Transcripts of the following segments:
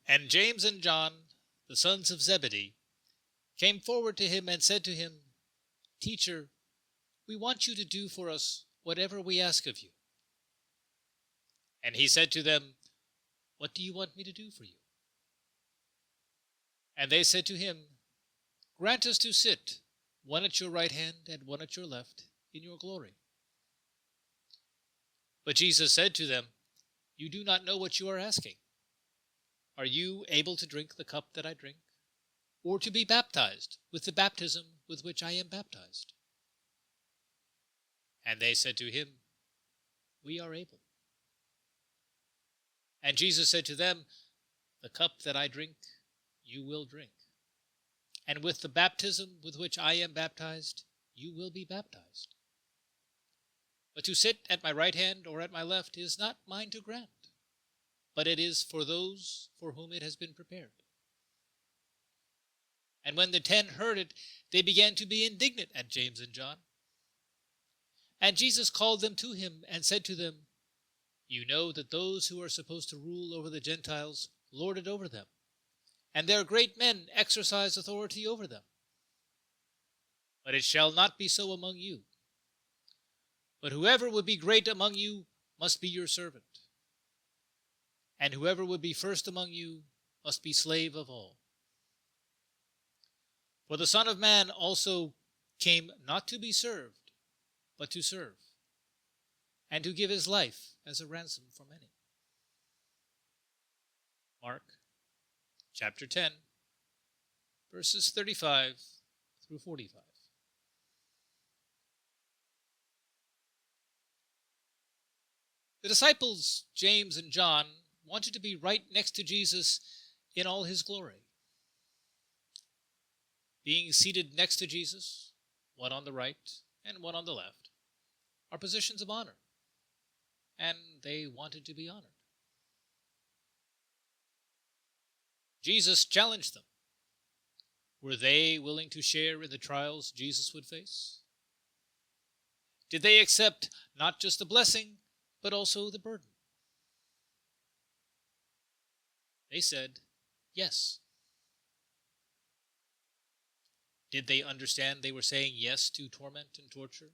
And James and John, the sons of Zebedee, came forward to him and said to him, Teacher, we want you to do for us whatever we ask of you. And he said to them, What do you want me to do for you? And they said to him, Grant us to sit, one at your right hand and one at your left, in your glory. But Jesus said to them, You do not know what you are asking. Are you able to drink the cup that I drink, or to be baptized with the baptism with which I am baptized? And they said to him, We are able. And Jesus said to them, The cup that I drink, you will drink. And with the baptism with which I am baptized, you will be baptized. But to sit at my right hand or at my left is not mine to grant, but it is for those for whom it has been prepared. And when the 10 heard it, they began to be indignant at James and John. And Jesus called them to him and said to them, You know that those who are supposed to rule over the Gentiles lord it over them, and their great men exercise authority over them. But it shall not be so among you. But whoever would be great among you must be your servant, and whoever would be first among you must be slave of all. For the Son of Man also came not to be served, but to serve, and to give his life as a ransom for many. Mark chapter 10, verses 35 through 45. The disciples, James and John, wanted to be right next to Jesus in all his glory. Being seated next to Jesus, one on the right and one on the left, are positions of honor, and they wanted to be honored. Jesus challenged them. Were they willing to share in the trials Jesus would face? Did they accept not just the blessing, but also the burden? They said, yes. Did they understand they were saying yes to torment and torture,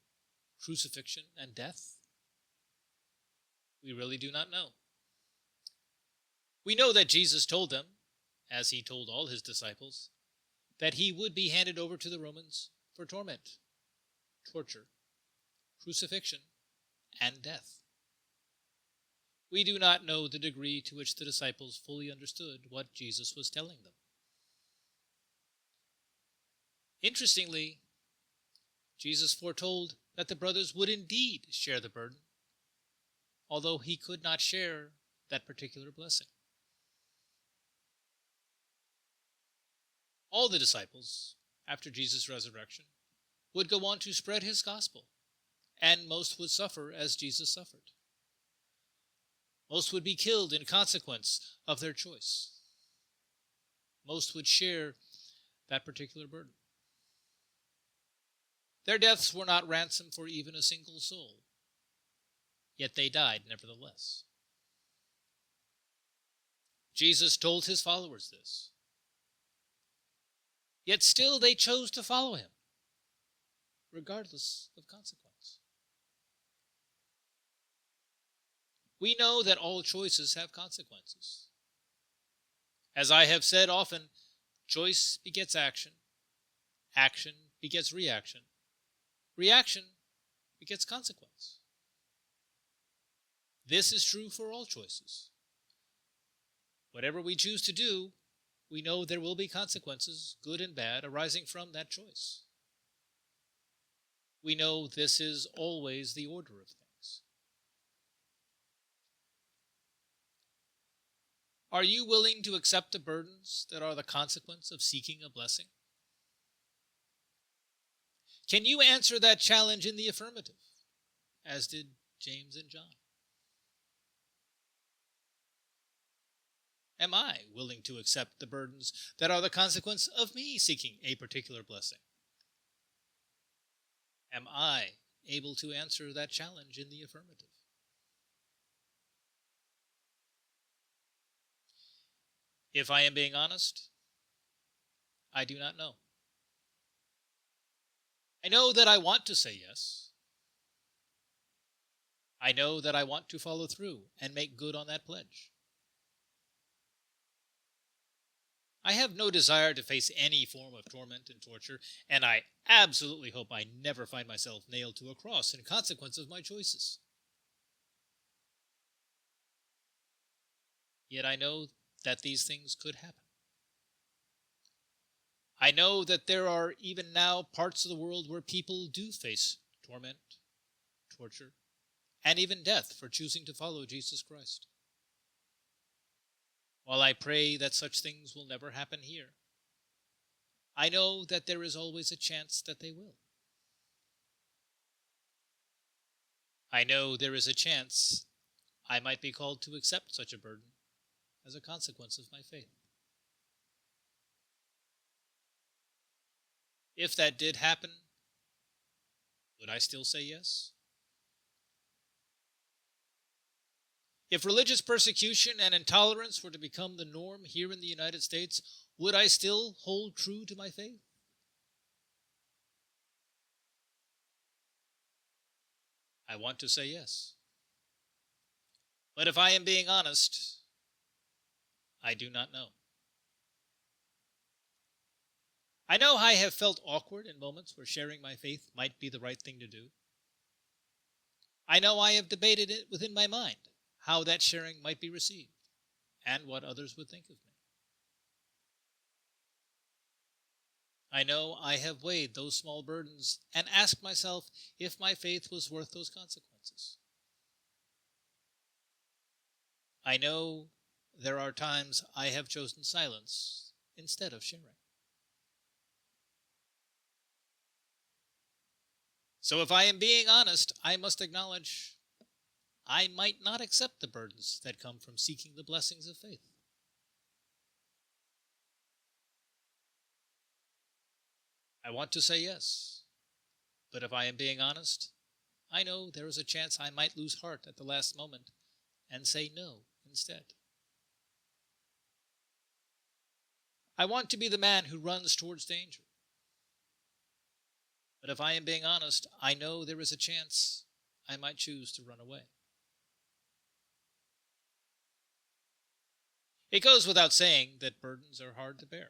crucifixion and death? We really do not know. We know that Jesus told them, as he told all his disciples, that he would be handed over to the Romans for torment, torture, crucifixion, and death. We do not know the degree to which the disciples fully understood what Jesus was telling them. Interestingly, Jesus foretold that the brothers would indeed share the burden, although he could not share that particular blessing. All the disciples, after Jesus' resurrection, would go on to spread his gospel, and most would suffer as Jesus suffered. Most would be killed in consequence of their choice. Most would share that particular burden. Their deaths were not ransom for even a single soul, yet they died nevertheless. Jesus told his followers this. Yet still they chose to follow him, regardless of consequence. We know that all choices have consequences. As I have said often, choice begets action, action begets reaction, reaction begets consequence. This is true for all choices. Whatever we choose to do, we know there will be consequences, good and bad, arising from that choice. We know this is always the order of things. Are you willing to accept the burdens that are the consequence of seeking a blessing? Can you answer that challenge in the affirmative, as did James and John? Am I willing to accept the burdens that are the consequence of me seeking a particular blessing? Am I able to answer that challenge in the affirmative? If I am being honest, I do not know. I know that I want to say yes. I know that I want to follow through and make good on that pledge. I have no desire to face any form of torment and torture, and I absolutely hope I never find myself nailed to a cross in consequence of my choices. Yet I know that these things could happen. I know that there are even now parts of the world where people do face torment, torture, and even death for choosing to follow Jesus Christ. While I pray that such things will never happen here, I know that there is always a chance that they will. I know there is a chance I might be called to accept such a burden as a consequence of my faith. If that did happen, would I still say yes? If religious persecution and intolerance were to become the norm here in the United States, would I still hold true to my faith? I want to say yes. But if I am being honest, I do not know. I know I have felt awkward in moments where sharing my faith might be the right thing to do. I know I have debated it within my mind, how that sharing might be received, and what others would think of me. I know I have weighed those small burdens and asked myself if my faith was worth those consequences. I know there are times I have chosen silence instead of sharing. So if I am being honest, I must acknowledge I might not accept the burdens that come from seeking the blessings of faith. I want to say yes, but if I am being honest, I know there is a chance I might lose heart at the last moment and say no instead. I want to be the man who runs towards danger. But if I am being honest, I know there is a chance I might choose to run away. It goes without saying that burdens are hard to bear.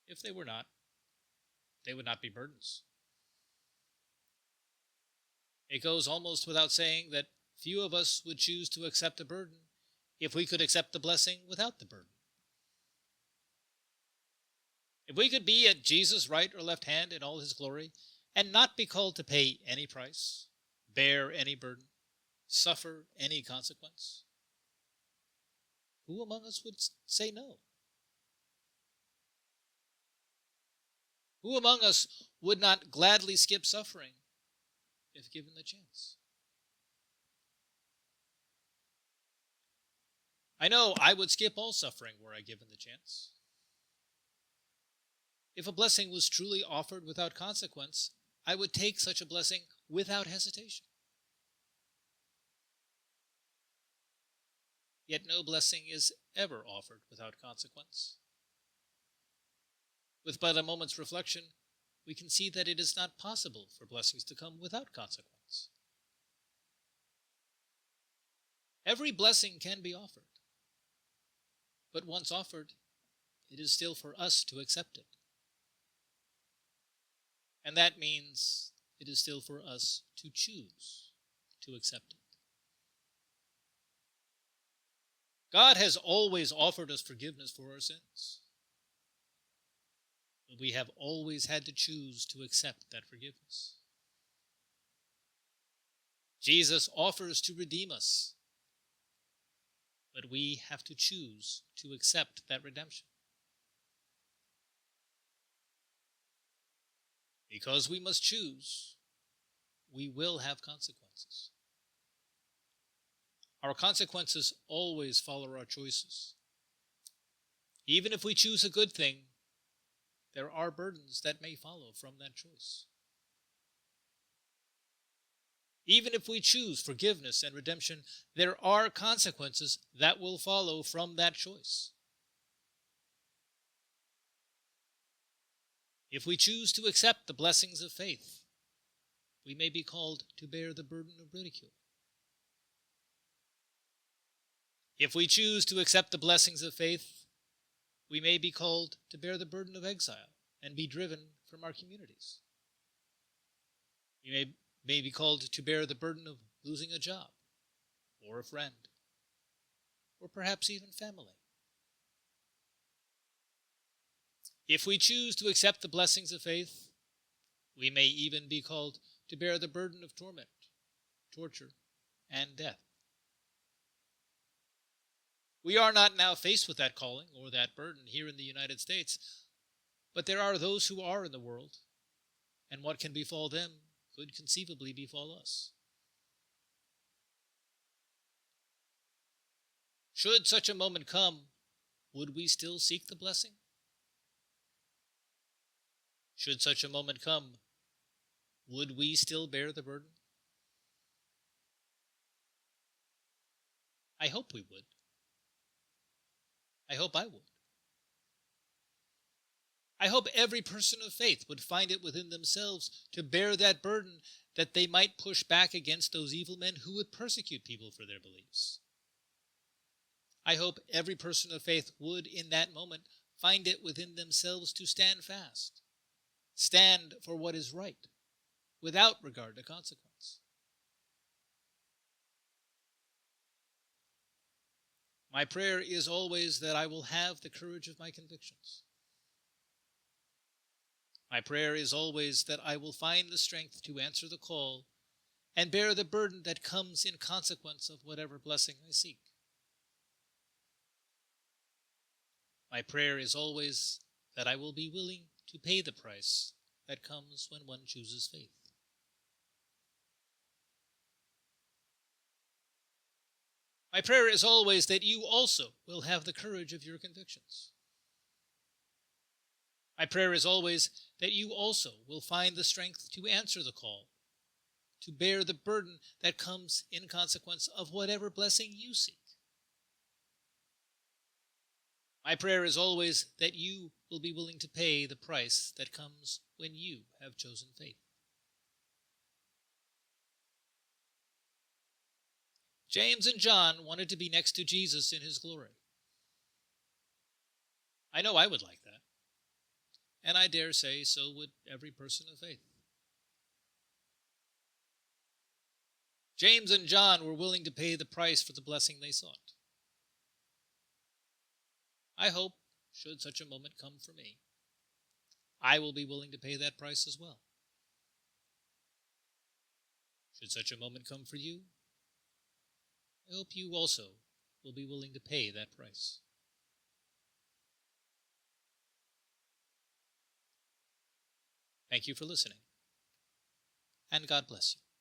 If they were not, they would not be burdens. It goes almost without saying that few of us would choose to accept a burden if we could accept the blessing without the burden. If we could be at Jesus' right or left hand in all his glory and not be called to pay any price, bear any burden, suffer any consequence, who among us would say no? Who among us would not gladly skip suffering if given the chance? I know I would skip all suffering were I given the chance. If a blessing was truly offered without consequence, I would take such a blessing without hesitation. Yet no blessing is ever offered without consequence. With but a moment's reflection, we can see that it is not possible for blessings to come without consequence. Every blessing can be offered, but once offered, it is still for us to accept it. And that means it is still for us to choose to accept it. God has always offered us forgiveness for our sins, but we have always had to choose to accept that forgiveness. Jesus offers to redeem us, but we have to choose to accept that redemption. Because we must choose, we will have consequences. Our consequences always follow our choices. Even if we choose a good thing, there are burdens that may follow from that choice. Even if we choose forgiveness and redemption, there are consequences that will follow from that choice. If we choose to accept the blessings of faith, we may be called to bear the burden of ridicule. If we choose to accept the blessings of faith, we may be called to bear the burden of exile and be driven from our communities. We may be called to bear the burden of losing a job, or a friend, or perhaps even family. If we choose to accept the blessings of faith, we may even be called to bear the burden of torment, torture, and death. We are not now faced with that calling or that burden here in the United States, but there are those who are in the world, and what can befall them could conceivably befall us. Should such a moment come, would we still seek the blessing? Should such a moment come, would we still bear the burden? I hope we would. I hope I would. I hope every person of faith would find it within themselves to bear that burden, that they might push back against those evil men who would persecute people for their beliefs. I hope every person of faith would, in that moment, find it within themselves to stand fast, stand for what is right, without regard to consequence. My prayer is always that I will have the courage of my convictions. My prayer is always that I will find the strength to answer the call and bear the burden that comes in consequence of whatever blessing I seek. My prayer is always that I will be willing to pay the price that comes when one chooses faith. My prayer is always that you also will have the courage of your convictions. My prayer is always that you also will find the strength to answer the call, to bear the burden that comes in consequence of whatever blessing you seek. My prayer is always that you will be willing to pay the price that comes when you have chosen faith. James and John wanted to be next to Jesus in his glory. I know I would like that, and I dare say so would every person of faith. James and John were willing to pay the price for the blessing they sought. I hope, should such a moment come for me, I will be willing to pay that price as well. Should such a moment come for you, I hope you also will be willing to pay that price. Thank you for listening, and God bless you.